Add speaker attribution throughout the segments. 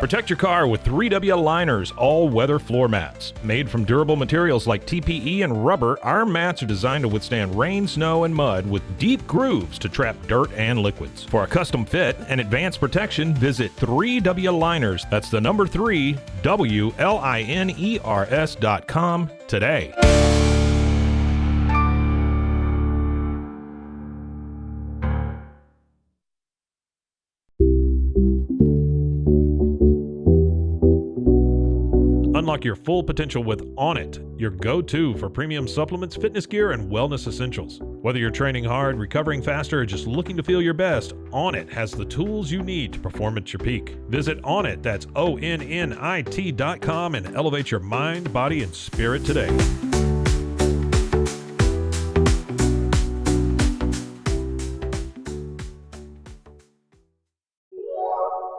Speaker 1: Protect your car with 3W Liners all-weather floor mats. Made from durable materials like TPE and rubber, our mats are designed to withstand rain, snow, and mud with deep grooves to trap dirt and liquids. For a custom fit and advanced protection, visit 3W Liners. That's the number 3, WLINERS.com today. Unlock your full potential with Onnit, your go-to for premium supplements, fitness gear, and wellness essentials. Whether you're training hard, recovering faster, or just looking to feel your best, Onnit has the tools you need to perform at your peak. Visit Onnit, that's ONNIT.com, and elevate your mind, body, and spirit today.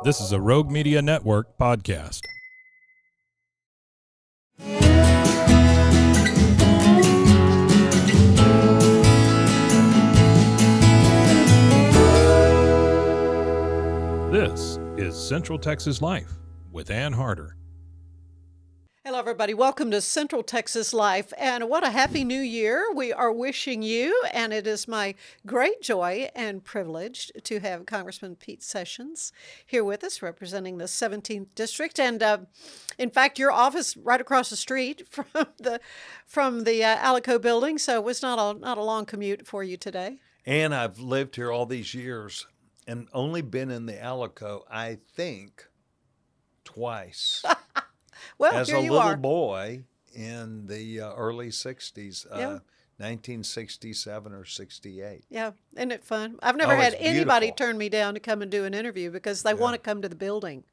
Speaker 1: This is a Rogue Media Network podcast. This is Central Texas Life with Ann Harder.
Speaker 2: Hello, everybody. Welcome to Central Texas Life, and what a happy new year we are wishing you, and it is my great joy and privilege to have Congressman Pete Sessions here with us, representing the 17th District, and in fact, your office right across the street from the Alico building, so it was not a long commute for you today.
Speaker 3: And I've lived here all these years and only been in the Alico, I think, twice.
Speaker 2: Well,
Speaker 3: as
Speaker 2: here
Speaker 3: a
Speaker 2: you
Speaker 3: little
Speaker 2: are.
Speaker 3: boy in the early 60s,
Speaker 2: Yeah.
Speaker 3: 1967 or 68.
Speaker 2: Yeah, isn't it fun? I've never
Speaker 3: Oh,
Speaker 2: had
Speaker 3: it's
Speaker 2: anybody
Speaker 3: beautiful.
Speaker 2: turn me down to come and do an interview because they want to come to the building.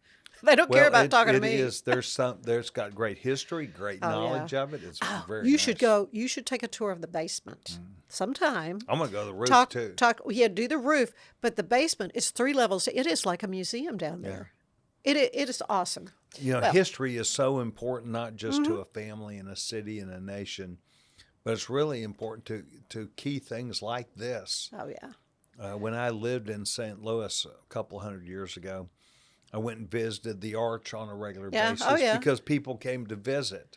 Speaker 2: They don't care
Speaker 3: Well,
Speaker 2: about talking to
Speaker 3: it
Speaker 2: me.
Speaker 3: is. There's got great history, great knowledge of it. It's very
Speaker 2: You
Speaker 3: nice.
Speaker 2: should go. You should take a tour of the basement sometime.
Speaker 3: I'm going to go to the roof, too.
Speaker 2: Yeah, do the roof, but the basement is 3 levels. It is like a museum down there. It is awesome.
Speaker 3: You know,
Speaker 2: Well,
Speaker 3: history is so important, not just to a family and a city and a nation, but it's really important to key things like this.
Speaker 2: Oh yeah.
Speaker 3: When I lived in St. Louis a couple hundred years ago, I went and visited the Arch on a regular basis because people came to visit.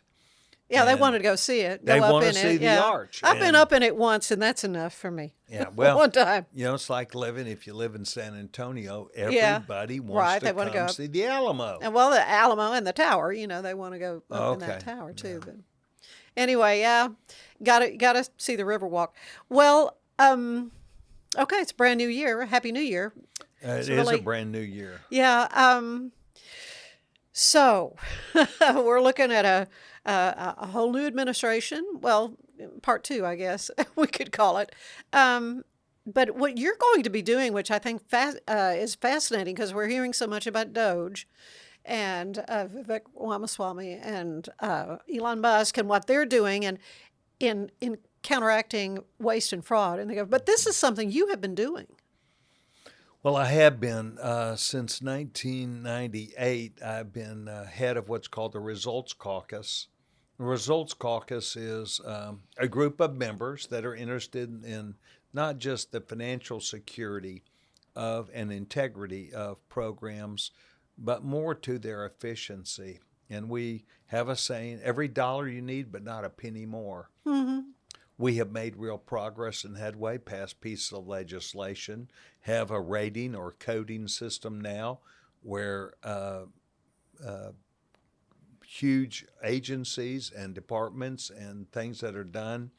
Speaker 2: Yeah, they
Speaker 3: And
Speaker 2: wanted to go see it.
Speaker 3: they
Speaker 2: Go up
Speaker 3: wanna
Speaker 2: in
Speaker 3: see
Speaker 2: it.
Speaker 3: the
Speaker 2: Yeah.
Speaker 3: Arch,
Speaker 2: I've been
Speaker 3: and-
Speaker 2: up in it once, and that's enough for me.
Speaker 3: Yeah, well,
Speaker 2: one time.
Speaker 3: You know, it's like if you live in San Antonio,
Speaker 2: Yeah.
Speaker 3: everybody wants
Speaker 2: Right,
Speaker 3: to
Speaker 2: they wanna
Speaker 3: come
Speaker 2: go.
Speaker 3: see the Alamo.
Speaker 2: And well, the Alamo and the tower, they want to go up in that
Speaker 3: Okay.
Speaker 2: tower too. But anyway, yeah, gotta see the Riverwalk. Well, okay, it's a brand new year. Happy New Year.
Speaker 3: It is
Speaker 2: really-
Speaker 3: a brand new year.
Speaker 2: Yeah. So we're looking at a whole new administration. Well, part 2, I guess we could call it. But what you're going to be doing, which I think is fascinating, because we're hearing so much about DOGE and Vivek Ramaswamy and Elon Musk and what they're doing, and in counteracting waste and fraud. And but this is something you have been doing.
Speaker 3: Well, I have been since 1998. I've been head of what's called the Results Caucus. The Results Caucus is a group of members that are interested in not just the financial security of and integrity of programs, but more to their efficiency. And we have a saying, every dollar you need, but not a penny more.
Speaker 2: Mm-hmm.
Speaker 3: We have made real progress and headway, passed pieces of legislation, have a rating or coding system now where huge agencies and departments and things that are done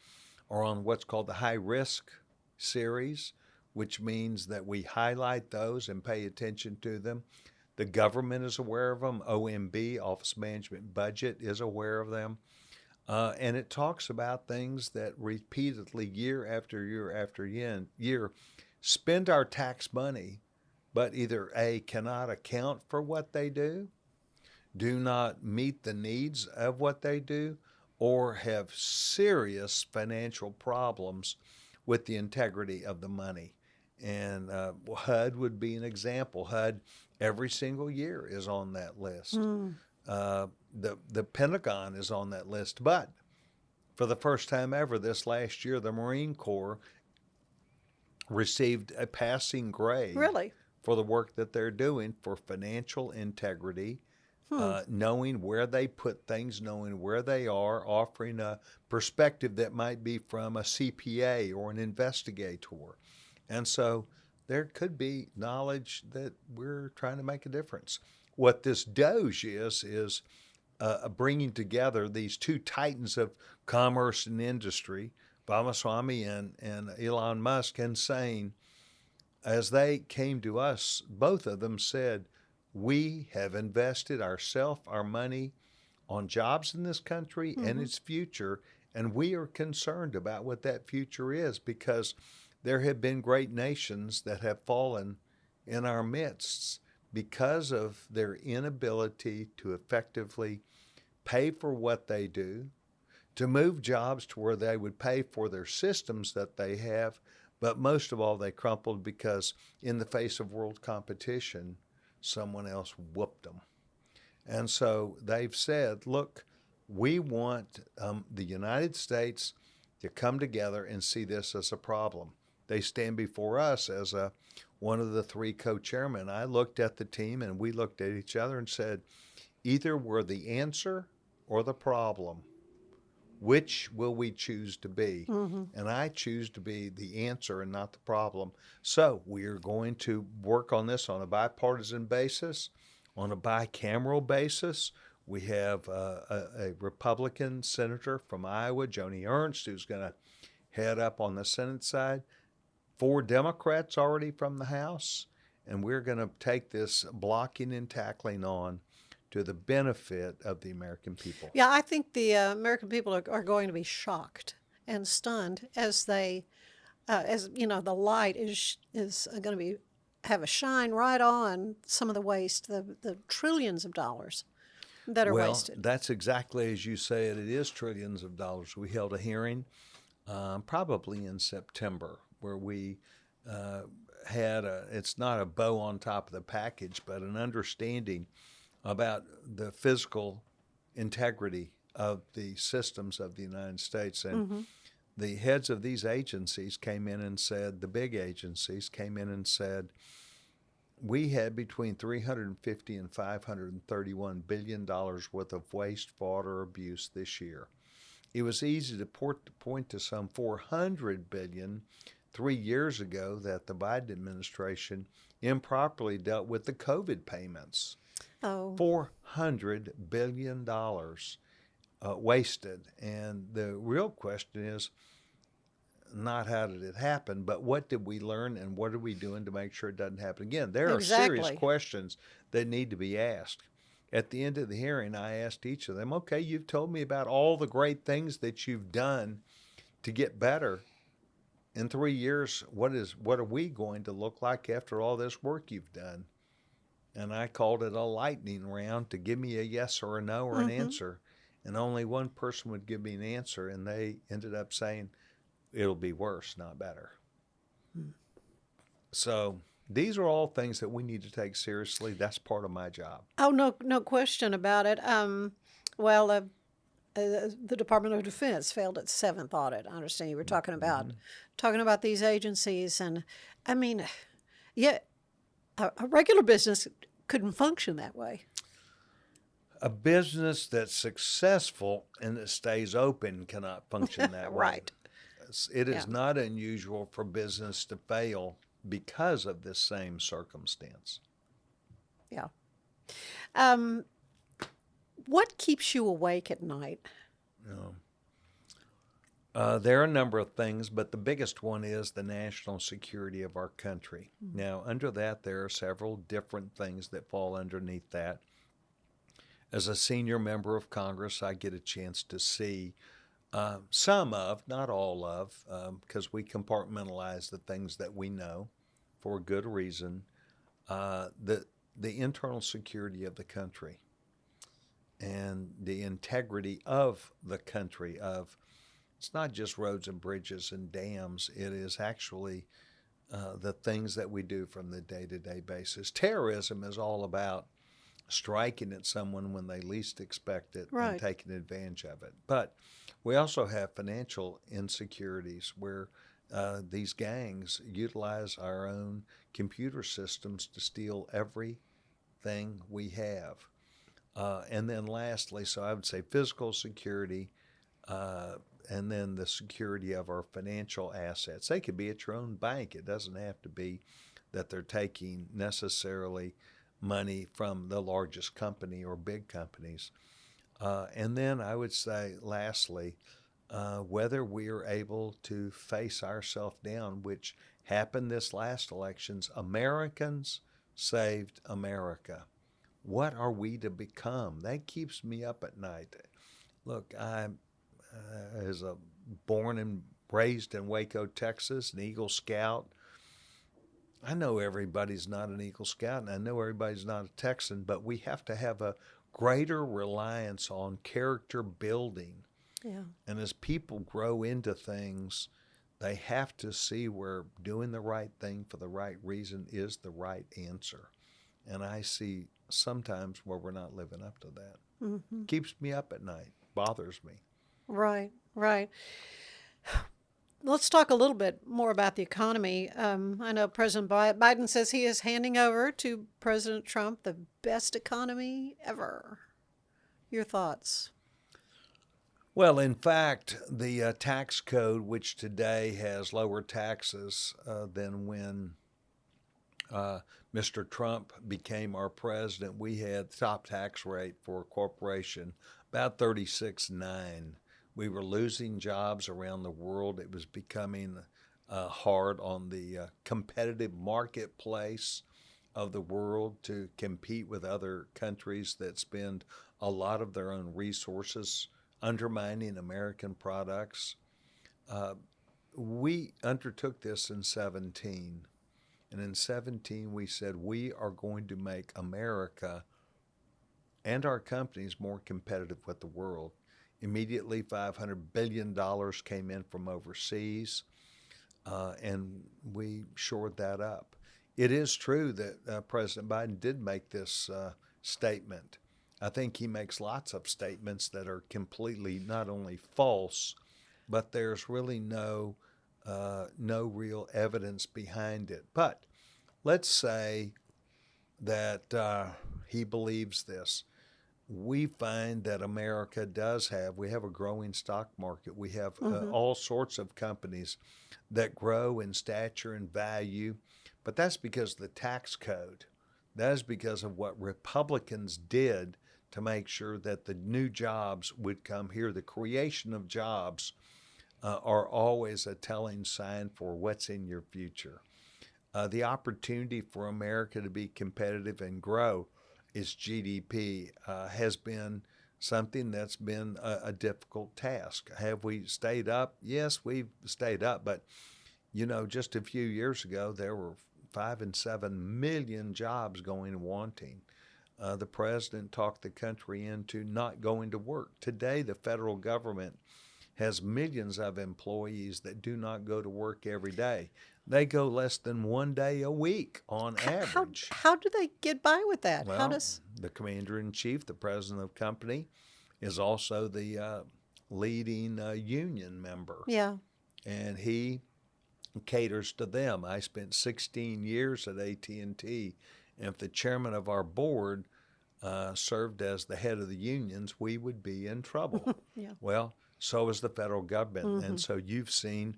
Speaker 3: are on what's called the high risk series, which means that we highlight those and pay attention to them. The government is aware of them. OMB, Office Management Budget, is aware of them. And it talks about things that repeatedly, year after year after year, spend our tax money, but either A, cannot account for what they do not meet the needs of what they do, or have serious financial problems with the integrity of the money. And HUD would be an example. HUD every single year is on that list. The Pentagon is on that list. But for the first time ever this last year, the Marine Corps received a passing grade
Speaker 2: Really?
Speaker 3: for the work that they're doing for financial integrity, knowing where they put things, knowing where they are, offering a perspective that might be from a CPA or an investigator. And so there could be knowledge that we're trying to make a difference. What this DOGE is bringing together these two titans of commerce and industry, Ramaswamy and Elon Musk, and saying, as they came to us, both of them said, we have invested our money on jobs in this country and its future, and we are concerned about what that future is because there have been great nations that have fallen in our midst because of their inability to effectively pay for what they do, to move jobs to where they would pay for their systems that they have, but most of all, they crumpled because in the face of world competition, someone else whooped them. And so they've said, look, we want the United States to come together and see this as a problem. They stand before us as one of the three co-chairmen. I looked at the team and we looked at each other and said, either we're the answer or the problem. Which will we choose to be? And I choose to be the answer and not the problem. So we are going to work on this on a bipartisan basis, on a bicameral basis. We have a Republican senator from Iowa, Joni Ernst, who's going to head up on the Senate side. 4 Democrats already from the House. And we're going to take this blocking and tackling on to the benefit of the American people.
Speaker 2: Yeah, I think the American people are going to be shocked and stunned as they, as you know, the light is going to have a shine right on some of the waste, the trillions of dollars that are wasted.
Speaker 3: Well, that's exactly as you say it. It is trillions of dollars. We held a hearing probably in September where we had it's not a bow on top of the package, but an understanding about the physical integrity of the systems of the United States. And the heads of these agencies came in and said, the big agencies came in and said, we had between $350 and $531 billion worth of waste, fraud, or abuse this year. It was easy to point to some $400 billion 3 years ago that the Biden administration improperly dealt with the COVID payments.
Speaker 2: Oh.
Speaker 3: $400 billion wasted. And the real question is not how did it happen, but what did we learn and what are we doing to make sure it doesn't happen again? There are serious questions that need to be asked. At the end of the hearing, I asked each of them, okay, you've told me about all the great things that you've done to get better. In 3 years, what are we going to look like after all this work you've done? And I called it a lightning round to give me a yes or a no or an answer. And only one person would give me an answer, and they ended up saying, it'll be worse, not better. So these are all things that we need to take seriously. That's part of my job.
Speaker 2: Oh, no question about it. The Department of Defense failed its 7th audit. I understand you were talking about these agencies, and I mean, yeah, a regular business couldn't function that way.
Speaker 3: A business that's successful and that stays open cannot function that way.
Speaker 2: Right.
Speaker 3: It is not unusual for business to fail because of this same circumstance.
Speaker 2: Yeah. What keeps you awake at night?
Speaker 3: There are a number of things, but the biggest one is the national security of our country. Now, under that, there are several different things that fall underneath that. As a senior member of Congress, I get a chance to see some of, not all of, because we compartmentalize the things that we know for a good reason, the internal security of the country and the integrity of the country. It's not just roads and bridges and dams. It is actually the things that we do from the day-to-day basis. Terrorism is all about striking at someone when they least expect it and taking advantage of it. But we also have financial insecurities where these gangs utilize our own computer systems to steal everything we have. And then lastly, so I would say physical security, and then the security of our financial assets. They could be at your own bank. It doesn't have to be that they're taking necessarily money from the largest company or big companies. And then I would say, lastly, whether we are able to face ourselves down, which happened this last elections. Americans saved America. What are we to become? That keeps me up at night. Look, I, as a born and raised in Waco, Texas, an Eagle Scout, I know everybody's not an Eagle Scout, and I know everybody's not a Texan, but we have to have a greater reliance on character building.
Speaker 2: Yeah.
Speaker 3: And as people grow into things, they have to see where doing the right thing for the right reason is the right answer. And I see sometimes where we're not living up to that.
Speaker 2: Mm-hmm.
Speaker 3: Keeps me up at night, bothers me.
Speaker 2: Right, right. Let's talk a little bit more about the economy. I know President Biden says he is handing over to President Trump the best economy ever. Your thoughts?
Speaker 3: Well, in fact, the tax code, which today has lower taxes than when Mr. Trump became our president, we had the top tax rate for a corporation about 36.9. We were losing jobs around the world. It was becoming hard on the competitive marketplace of the world to compete with other countries that spend a lot of their own resources undermining American products. We undertook this in 17. And in 17, we said we are going to make America and our companies more competitive with the world. Immediately, $500 billion came in from overseas, and we shored that up. It is true that President Biden did make this statement. I think he makes lots of statements that are completely not only false, but there's really no real evidence behind it. But let's say that he believes this. We find that America we have a growing stock market. We have all sorts of companies that grow in stature and value, but that's because of the tax code. That is because of what Republicans did to make sure that the new jobs would come here. The creation of jobs are always a telling sign for what's in your future. The opportunity for America to be competitive and grow its GDP has been something that's been a difficult task. Have we stayed up? Yes, we've stayed up, but just a few years ago, there were 5 and 7 million jobs going wanting. The president talked the country into not going to work. Today, the federal government has millions of employees that do not go to work every day. They go less than 1 day a week on average.
Speaker 2: How do they get by with that?
Speaker 3: Well, the commander-in-chief, the president of the company, is also the leading union member.
Speaker 2: Yeah.
Speaker 3: And he caters to them. I spent 16 years at AT&T, and if the chairman of our board served as the head of the unions, we would be in trouble.
Speaker 2: Yeah.
Speaker 3: Well, so is the federal government. And so you've seen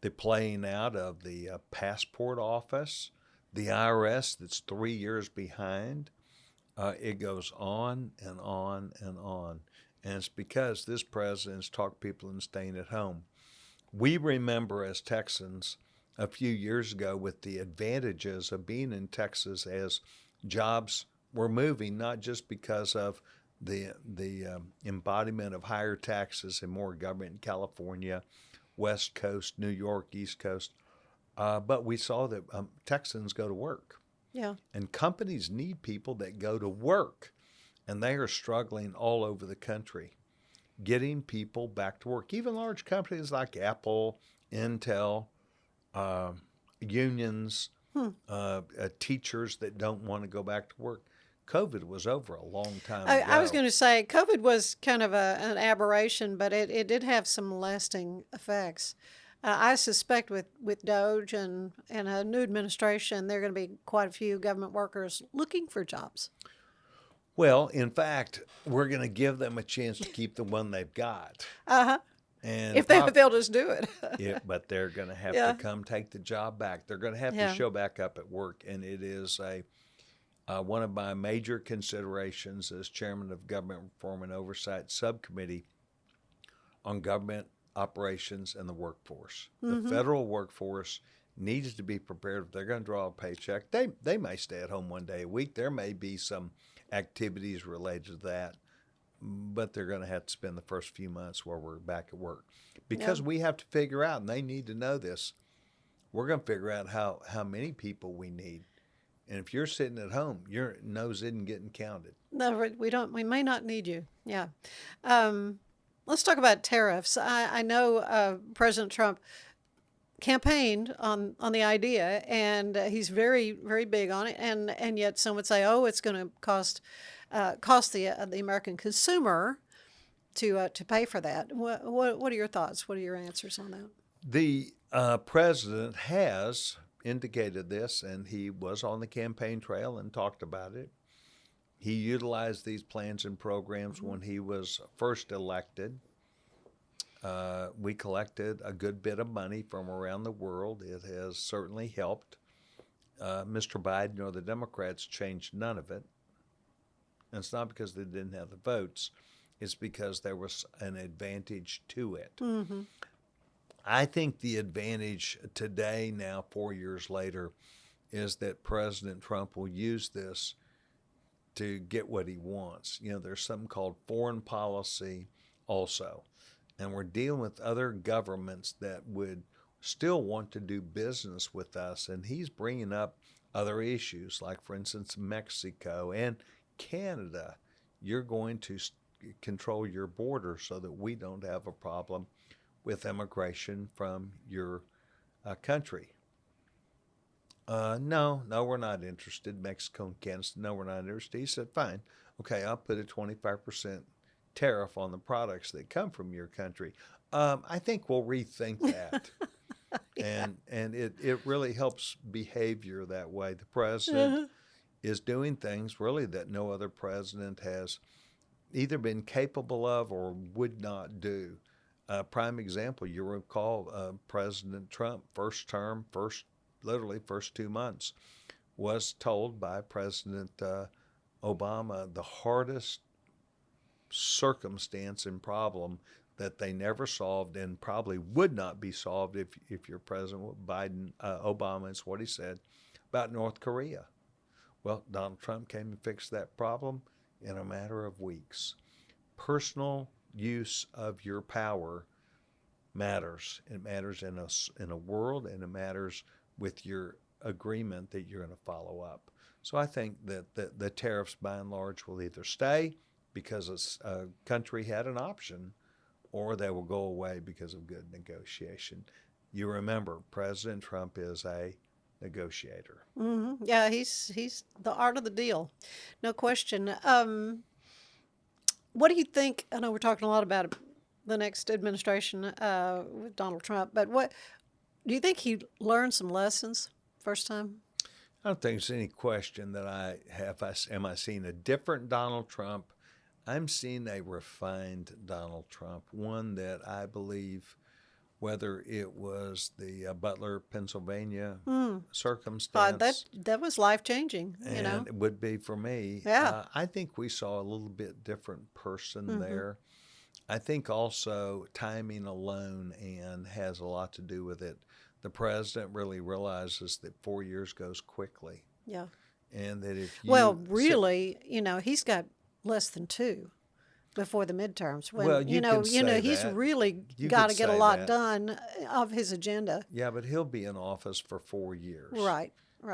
Speaker 3: the playing out of the passport office, the IRS that's 3 years behind. It goes on and on and on. And it's because this president's talked people into staying at home. We remember as Texans a few years ago with the advantages of being in Texas as jobs were moving, not just because of the embodiment of higher taxes and more government in California, West Coast, New York, East Coast, but we saw that Texans go to work.
Speaker 2: Yeah.
Speaker 3: And companies need people that go to work, and they are struggling all over the country getting people back to work. Even large companies like Apple, Intel, unions, teachers that don't want to go back to work. COVID was over a long time ago.
Speaker 2: I was going to say COVID was kind of an aberration, but it did have some lasting effects. I suspect with DOGE and a new administration, there are going to be quite a few government workers looking for jobs.
Speaker 3: Well, in fact, we're going to give them a chance to keep the one they've got.
Speaker 2: Uh-huh.
Speaker 3: And
Speaker 2: If they'll just do it.
Speaker 3: but they're going to have
Speaker 2: Yeah.
Speaker 3: to come take the job back. They're going to have to
Speaker 2: Yeah.
Speaker 3: show back up at work. And it is one of my major considerations as chairman of Government Reform and Oversight Subcommittee on government operations and the workforce. The federal workforce needs to be prepared. If they're going to draw a paycheck, they may stay at home one day a week. There may be some activities related to that, but they're going to have to spend the first few months where we're back at work. Because we have to figure out, and they need to know this, we're going to figure out how many people we need. And if you're sitting at home, your nose isn't getting counted.
Speaker 2: No, we don't. We may not need you. Yeah. Let's talk about tariffs. I know President Trump campaigned on the idea, and he's very, very big on it. And yet some would say, oh, it's going to cost the American consumer to pay for that. What are your thoughts? What are your answers on that?
Speaker 3: The president has indicated this, and he was on the campaign trail and talked about it. He utilized these plans and programs when he was first elected. We collected a good bit of money from around the world. It has certainly helped. Mr. Biden or the Democrats changed none of it. And it's not because they didn't have the votes. It's because there was an advantage to it.
Speaker 2: Mm-hmm.
Speaker 3: I think the advantage today, now 4 years later, is that President Trump will use this to get what he wants. You know, there's something called foreign policy also. And we're dealing with other governments that would still want to do business with us. And he's bringing up other issues, like, for instance, Mexico and Canada. You're going to control your border so that we don't have a problem with immigration from your country. No, we're not interested. Mexico and Canada, no, we're not interested. He said, fine, okay, I'll put a 25% tariff on the products that come from your country. I think we'll rethink that. Yeah. And it really helps behavior that way. The president is doing things really that no other president has either been capable of or would not do. Prime example, you recall President Trump, first term, literally first 2 months, was told by President Obama the hardest circumstance and problem that they never solved and probably would not be solved if you're President Obama, is what he said, about North Korea. Well, Donald Trump came and fixed that problem in a matter of weeks. Personal use of your power matters. It matters in a world, and it matters with your agreement that you're going to follow up. So I think that the tariffs, by and large, will either stay because a country had an option, or they will go away because of good negotiation. You remember, President Trump is a negotiator.
Speaker 2: Mm-hmm. Yeah, he's the art of the deal, no question. What do you think? I know we're talking a lot about the next administration with Donald Trump, but what do you think he learned some lessons first time?
Speaker 3: I don't think there's any question that I have. Am I seeing a different Donald Trump? I'm seeing a refined Donald Trump, one that I believe, whether it was the Butler, Pennsylvania circumstance.
Speaker 2: That was life-changing, you know.
Speaker 3: And it would be for me.
Speaker 2: Yeah.
Speaker 3: I think we saw a little bit different person there. I think also timing alone and has a lot to do with it. The president really realizes that 4 years goes quickly.
Speaker 2: Yeah.
Speaker 3: And that if you...
Speaker 2: Well, really, you know, he's got less than 2 before the midterms. When,
Speaker 3: well, you know,
Speaker 2: he's really got to get a lot done of his agenda.
Speaker 3: Yeah, but he'll be in office for 4 years.
Speaker 2: Right.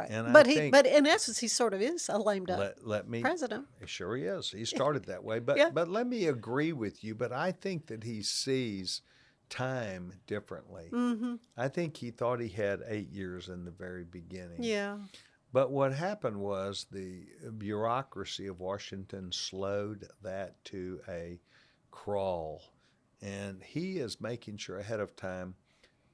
Speaker 3: And
Speaker 2: but in essence, he sort of is a lame duck president.
Speaker 3: Sure he is. He started that way. But but let me agree with you. But I think that he sees time differently.
Speaker 2: Mm-hmm.
Speaker 3: I think he thought he had 8 years in the very beginning.
Speaker 2: Yeah.
Speaker 3: But what happened was the bureaucracy of Washington slowed that to a crawl. And he is making sure ahead of time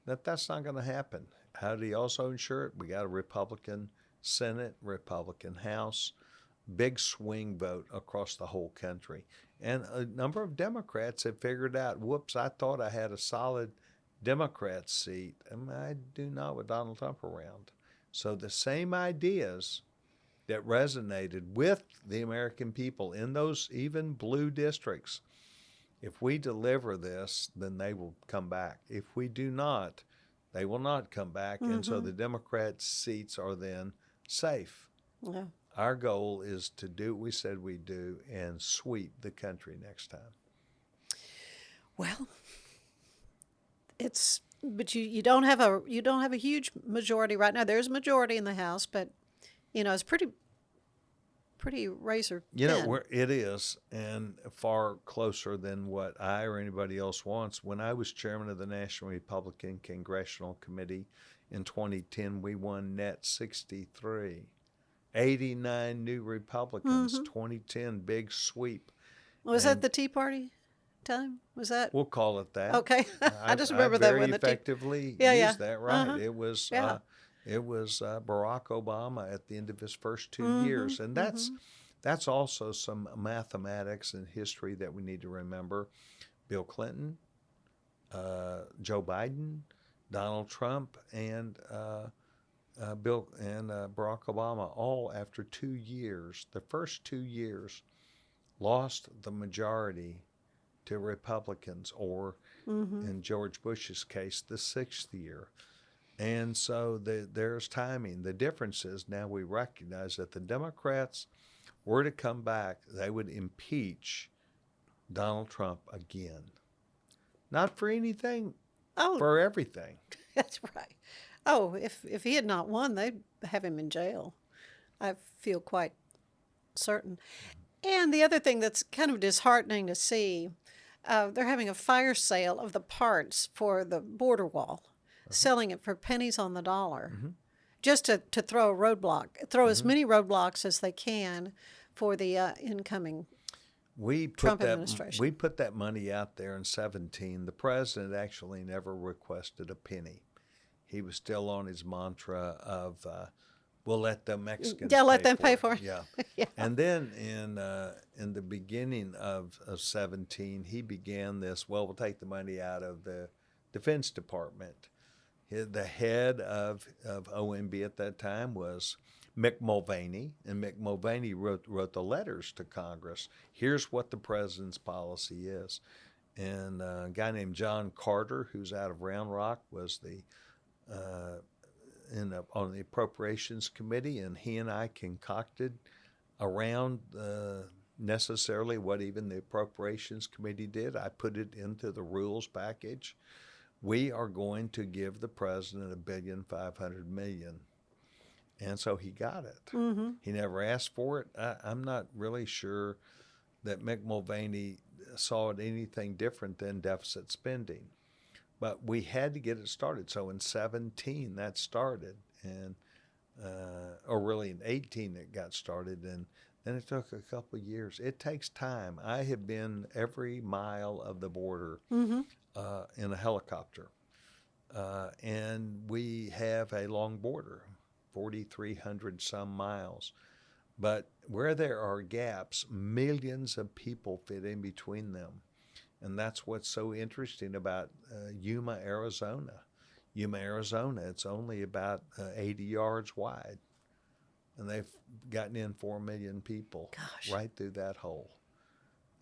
Speaker 3: that that's not going to happen. How did he also ensure it? We got a Republican Senate, Republican House, big swing vote across the whole country. And a number of Democrats have figured out, whoops, I thought I had a solid Democrat seat. And I do not with Donald Trump around. So the same ideas that resonated with the American people in those even blue districts, if we deliver this, then they will come back. If we do not, they will not come back. And so the Democrat seats are then safe.
Speaker 2: Yeah.
Speaker 3: Our goal is to do what we said we'd do and sweep the country next time.
Speaker 2: Well, but you don't have a huge majority right now. There's a majority in the House, but it's pretty razor thin.
Speaker 3: It is, and far closer than what I or anybody else wants. When I was chairman of the National Republican Congressional Committee in 2010, we won net 63. 89 new Republicans, 2010, big sweep.
Speaker 2: Was that the Tea Party time? Was that?
Speaker 3: We'll call it that.
Speaker 2: Okay. I just remember that when the
Speaker 3: very effectively
Speaker 2: Yeah,
Speaker 3: used
Speaker 2: yeah.
Speaker 3: that, right.
Speaker 2: Uh-huh.
Speaker 3: It was
Speaker 2: Yeah.
Speaker 3: Barack Obama at the end of his first 2 years. And that's also some mathematics and history that we need to remember. Bill Clinton, Joe Biden, Donald Trump, and Barack Obama, all after 2 years, the first 2 years, lost the majority to Republicans, or in George Bush's case, the 6th year. And so there's timing. The difference is now we recognize that the Democrats were to come back, they would impeach Donald Trump again. Not for anything, for everything.
Speaker 2: That's right. Oh, if he had not won, they'd have him in jail. I feel quite certain. And the other thing that's kind of disheartening to see, they're having a fire sale of the parts for the border wall, selling it for pennies on the dollar, just to throw as many roadblocks as they can for the incoming Trump administration.
Speaker 3: We put that money out there in 2017. The president actually never requested a penny. He was still on his mantra of, we'll let the Mexicans
Speaker 2: let them pay for it.
Speaker 3: Yeah.
Speaker 2: Yeah.
Speaker 3: And then in the beginning of 2017, he began this, we'll take the money out of the Defense Department. The head of OMB at that time was Mick Mulvaney, and Mick Mulvaney wrote the letters to Congress. Here's what the president's policy is. And a guy named John Carter, who's out of Round Rock, was on the Appropriations Committee, and he and I concocted around necessarily what even the Appropriations Committee did. I put it into the rules package. We are going to give the president $1.5 billion. And so he got it. He never asked for it. I'm not really sure that Mick Mulvaney saw it anything different than deficit spending. But we had to get it started. So in 2017, that started, and or really in 2018 it got started, and then it took a couple of years. It takes time. I have been every mile of the border in a helicopter, and we have a long border, 4,300 some miles. But where there are gaps, millions of people fit in between them. And that's what's so interesting about Yuma, Arizona. Yuma, Arizona, it's only about 80 yards wide. And they've gotten in 4 million people right through that hole.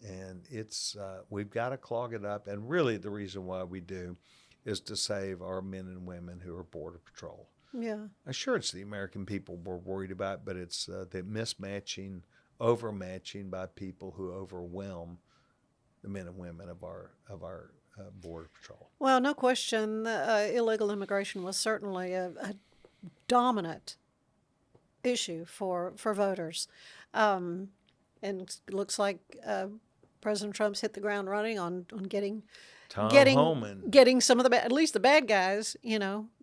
Speaker 3: And it's we've got to clog it up. And really the reason why we do is to save our men and women who are Border Patrol.
Speaker 2: Yeah.
Speaker 3: Sure, it's the American people we're worried about, but it's the mismatching, overmatching by people who overwhelm the men and women of our Border Patrol.
Speaker 2: Well, no question, illegal immigration was certainly a dominant issue for voters, and it looks like President Trump's hit the ground running on getting some of at least the bad guys,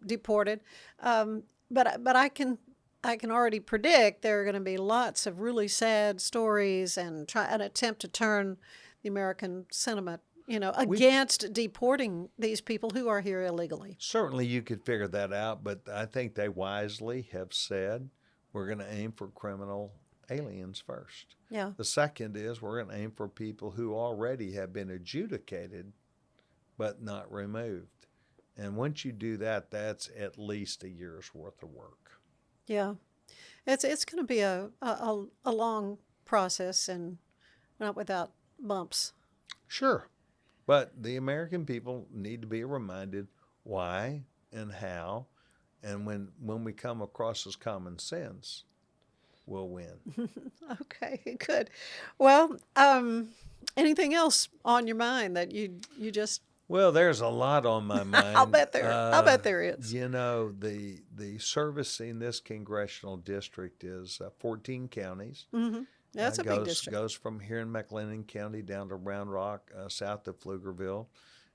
Speaker 2: deported. But I can already predict there are going to be lots of really sad stories and an attempt to turn the American sentiment against deporting these people who are here illegally.
Speaker 3: Certainly you could figure that out, but I think they wisely have said we're going to aim for criminal aliens first.
Speaker 2: Yeah.
Speaker 3: The second is we're going to aim for people who already have been adjudicated but not removed. And once you do that, that's at least a year's worth of work.
Speaker 2: Yeah. It's going to be a long process and not without bumps.
Speaker 3: Sure. But the American people need to be reminded why and how. And when we come across as common sense, we'll win.
Speaker 2: Okay, good. Well, anything else on your mind that you just?
Speaker 3: Well, there's a lot on my mind.
Speaker 2: I'll bet there is.
Speaker 3: The servicing this congressional district is 14 counties.
Speaker 2: Mm-hmm. That's a big district.
Speaker 3: Goes from here in McLennan County down to Round Rock, south of Pflugerville.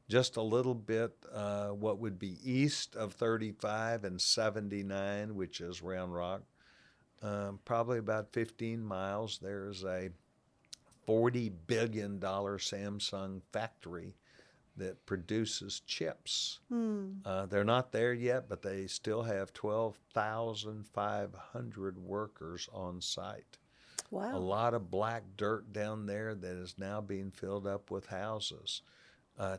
Speaker 3: Just a little bit what would be east of 35 and 79, which is Round Rock. Probably about 15 miles, there's a $40 billion Samsung factory that produces chips. They're not there yet, but they still have 12,500 workers on site.
Speaker 2: Wow.
Speaker 3: A lot of black dirt down there that is now being filled up with houses.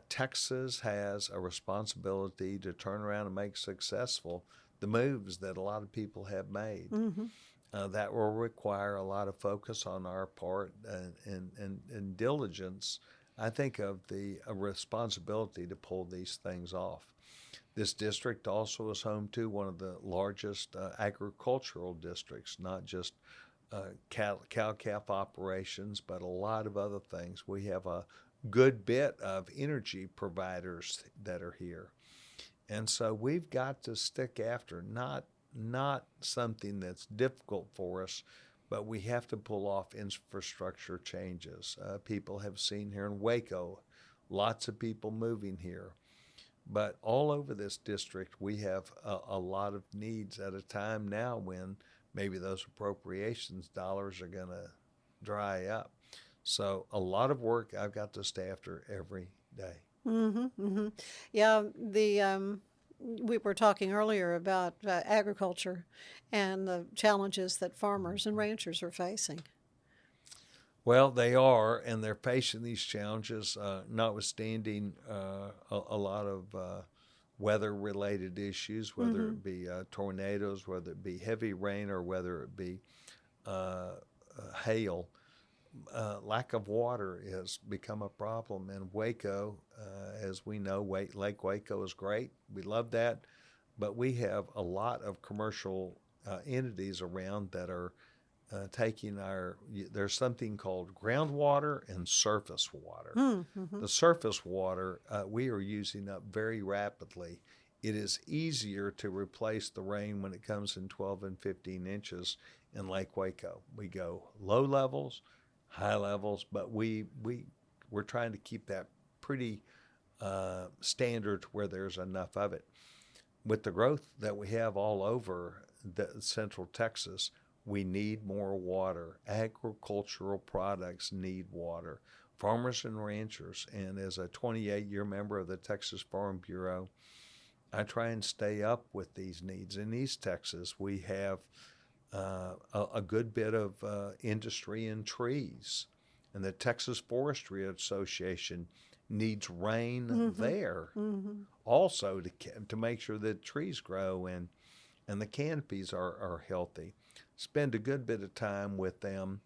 Speaker 3: Texas has a responsibility to turn around and make successful the moves that a lot of people have made.
Speaker 2: Mm-hmm.
Speaker 3: That will require a lot of focus on our part and diligence. I think of the responsibility to pull these things off. This district also is home to one of the largest agricultural districts, not just cow-calf operations, but a lot of other things. We have a good bit of energy providers that are here. And so we've got to stick after not something that's difficult for us, but we have to pull off infrastructure changes. People have seen here in Waco, lots of people moving here. But all over this district, we have a lot of needs at a time now when maybe those appropriations dollars are going to dry up. So a lot of work I've got to stay after every day.
Speaker 2: Mm-hmm. Mm-hmm. Yeah. We were talking earlier about agriculture and the challenges that farmers and ranchers are facing.
Speaker 3: Well, they are, and they're facing these challenges, notwithstanding a lot of weather-related issues, whether it be tornadoes, whether it be heavy rain, or whether it be hail. Lack of water has become a problem in Waco. As we know, Lake Waco is great. We love that. But we have a lot of commercial entities around that are taking there's something called groundwater and surface water.
Speaker 2: Mm-hmm.
Speaker 3: The surface water we are using up very rapidly. It is easier to replace the rain when it comes in 12 and 15 inches in Lake Waco. We go low levels, high levels, but we're trying to keep that pretty standard where there's enough of it. With the growth that we have all over central Texas, we need more water. Agricultural products need water. Farmers and ranchers, and as a 28-year member of the Texas Farm Bureau, I try and stay up with these needs. In East Texas, we have a good bit of industry in trees, and the Texas Forestry Association needs rain there also to make sure that trees grow and the canopies are healthy. Spend a good bit of time with them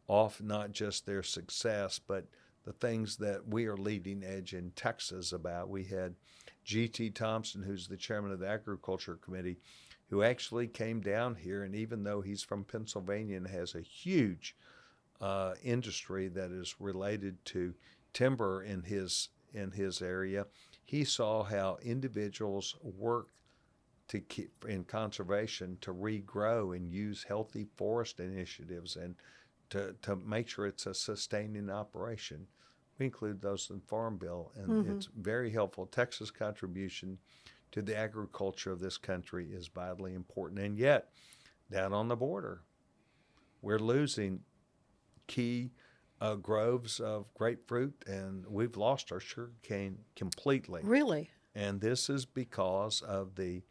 Speaker 3: off not just their success, but the things that we are leading edge in Texas about. We had G.T. Thompson, who's the chairman of the Agriculture Committee, who actually came down here, and even though he's from Pennsylvania and has a huge industry that is related to timber in his area, he saw how individuals work to keep in conservation to regrow and use healthy forest initiatives and to make sure it's a sustaining operation. We include those in Farm Bill, and it's very helpful. Texas' contribution to the agriculture of this country is vitally important. And yet, down on the border, we're losing key groves of grapefruit, and we've lost our sugar cane completely.
Speaker 2: Really?
Speaker 3: And this is because of the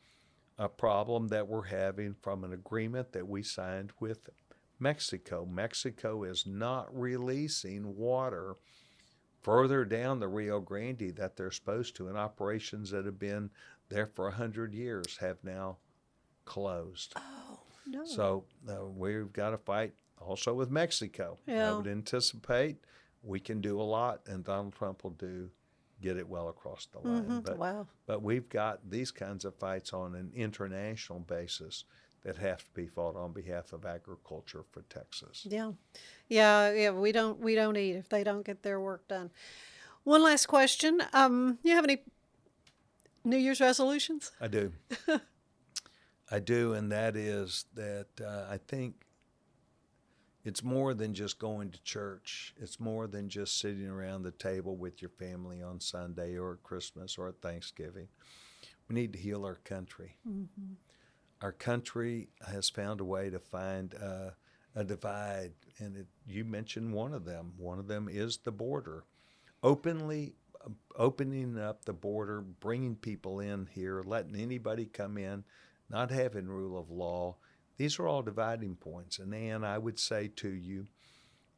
Speaker 3: problem that we're having from an agreement that we signed with Mexico. Mexico is not releasing water further down the Rio Grande that they're supposed to, and operations that have been there for 100 years have now closed.
Speaker 2: Oh, no.
Speaker 3: So we've got to fight also with Mexico.
Speaker 2: Yeah.
Speaker 3: I would anticipate we can do a lot, and Donald Trump will get it well across the line.
Speaker 2: Wow.
Speaker 3: But we've got these kinds of fights on an international basis that have to be fought on behalf of agriculture for Texas.
Speaker 2: Yeah. We don't eat if they don't get their work done. One last question. You have any New Year's resolutions?
Speaker 3: I do. I do, and that is that I think it's more than just going to church. It's more than just sitting around the table with your family on Sunday or at Christmas or at Thanksgiving. We need to heal our country. Mm-hmm. Our country has found a way to find a divide, and you mentioned one of them. One of them is the border. Opening up the border, bringing people in here, letting anybody come in, not having rule of law. These are all dividing points. And Ann, I would say to you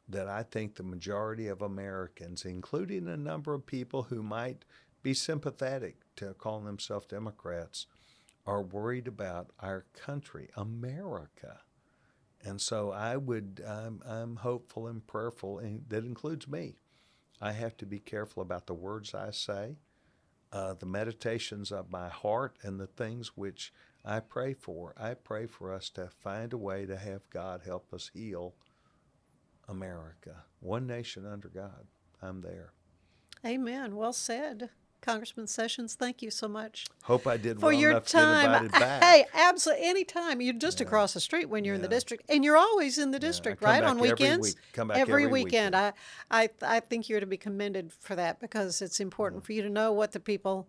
Speaker 3: that I think the majority of Americans, including a number of people who might be sympathetic to calling themselves Democrats, are worried about our country, America. And so I'm hopeful and prayerful, and that includes me. I have to be careful about the words I say, the meditations of my heart, and the things which I pray for. I pray for us to find a way to have God help us heal America. One nation under God. I'm there.
Speaker 2: Amen. Well said. Congressman Sessions, thank you so much.
Speaker 3: Hope I did
Speaker 2: for
Speaker 3: well
Speaker 2: your
Speaker 3: enough
Speaker 2: time.
Speaker 3: to get invited back.
Speaker 2: Hey, absolutely, anytime. You're just across the street when you're in the district, and you're always in the district, right? On weekends,
Speaker 3: every
Speaker 2: weekend. I think you're to be commended for that, because it's important for you to know what the people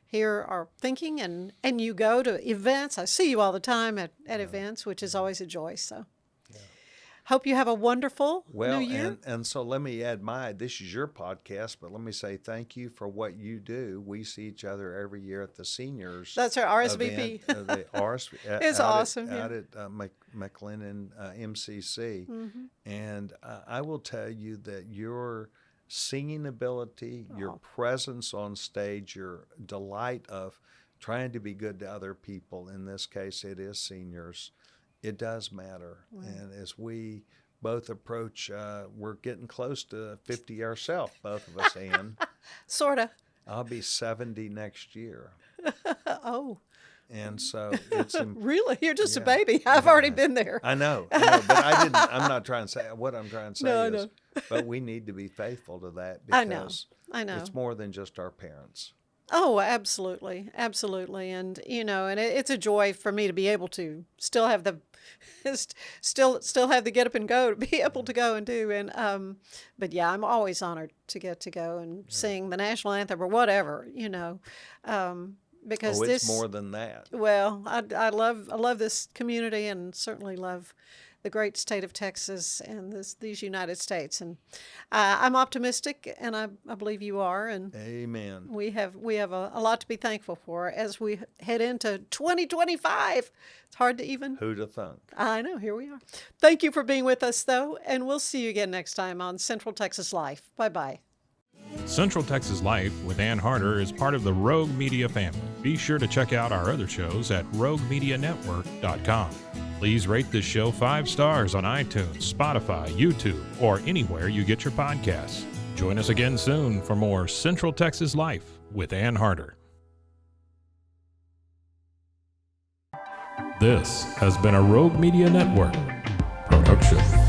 Speaker 2: here are thinking, and you go to events. I see you all the time at events, which is always a joy. So. Hope you have a wonderful New Year.
Speaker 3: And so let me add this is your podcast, but let me say thank you for what you do. We see each other every year at the seniors.
Speaker 2: That's our RSVP.
Speaker 3: The
Speaker 2: it's awesome.
Speaker 3: Out at McLennan MCC. Mm-hmm. And I will tell you that your singing ability, your presence on stage, your delight of trying to be good to other people, in this case it is seniors, it does matter. Wow. And as we both approach, we're getting close to 50 ourselves, both of us, Ann.
Speaker 2: Sort of.
Speaker 3: I'll be 70 next year.
Speaker 2: Oh.
Speaker 3: And so it's...
Speaker 2: Really? You're just a baby. I've already been there.
Speaker 3: I know, but I'm not trying to say... What I'm trying to say is... But we need to be faithful to that, because
Speaker 2: I know.
Speaker 3: It's more than just our parents.
Speaker 2: Oh, absolutely. Absolutely. And, and it's a joy for me to be able to still have the get up and go, to be able to go and do. And, but yeah, I'm always honored to get to go and sing the national anthem or whatever, because
Speaker 3: it's more than that.
Speaker 2: Well, I love this community, and certainly love the great state of Texas and these United States. And I'm optimistic, and I believe you are. And
Speaker 3: amen.
Speaker 2: We have a lot to be thankful for as we head into 2025. It's hard to even...
Speaker 3: Who'd have thunk?
Speaker 2: I know. Here we are. Thank you for being with us, though, and we'll see you again next time on Central Texas Life. Bye-bye.
Speaker 1: Central Texas Life with Ann Harder is part of the Rogue Media family. Be sure to check out our other shows at roguemedianetwork.com. Please rate this show 5 stars on iTunes, Spotify, YouTube, or anywhere you get your podcasts. Join us again soon for more Central Texas Life with Ann Harder. This has been a Rogue Media Network production.